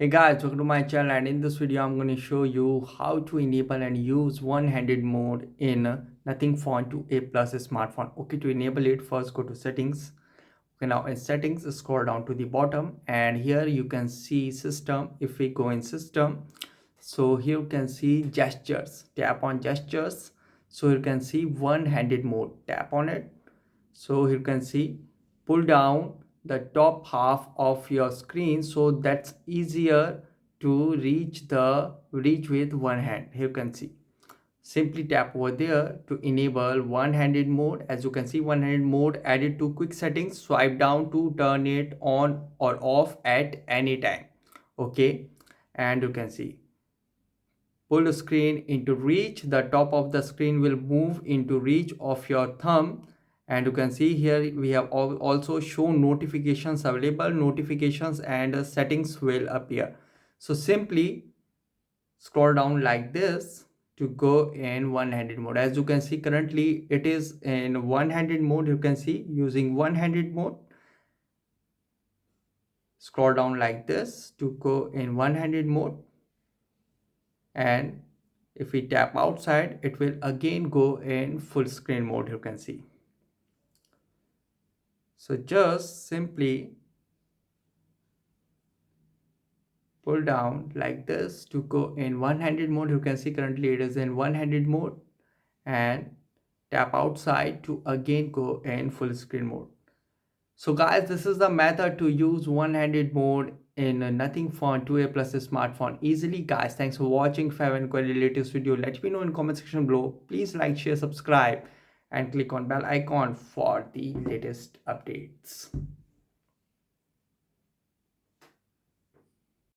Hey guys, welcome to my channel, and in this video I'm going to show you how to enable and use one-handed mode in Nothing Phone 2a Plus smartphone. Okay, to enable it, first go to settings. Okay, now in settings, scroll down to the bottom, and here you can see system. If we go in system, so here you can see gestures. Tap on gestures, so you can see one-handed mode. Tap on it, so you can see pull down the top half of your screen, so that's easier to reach with one hand. Here you can see, simply tap over there to enable one-handed mode. As you can see, one-handed mode added to quick settings. Swipe down to turn it on or off at any time. Okay, and you can see pull the screen into reach. The top of the screen will move into reach of your thumb, and you can see here we have also shown notifications available. Notifications and settings will appear. So simply scroll down like this to go in one-handed mode. As you can see, currently it is in one-handed mode. You can see using one-handed mode. Scroll down like this to go in one-handed mode, and if we tap outside, it will again go in full screen mode. You can see, so just simply pull down like this to go in one-handed mode. You can see currently it is in one-handed mode, and tap outside to again go in full screen mode. So guys, this is the method to use one-handed mode in a Nothing Phone 2a Plus smartphone easily. Guys, thanks for watching. If you have any query latest video, let me know in comment section below. Please like, share, subscribe, and click on bell icon for the latest updates.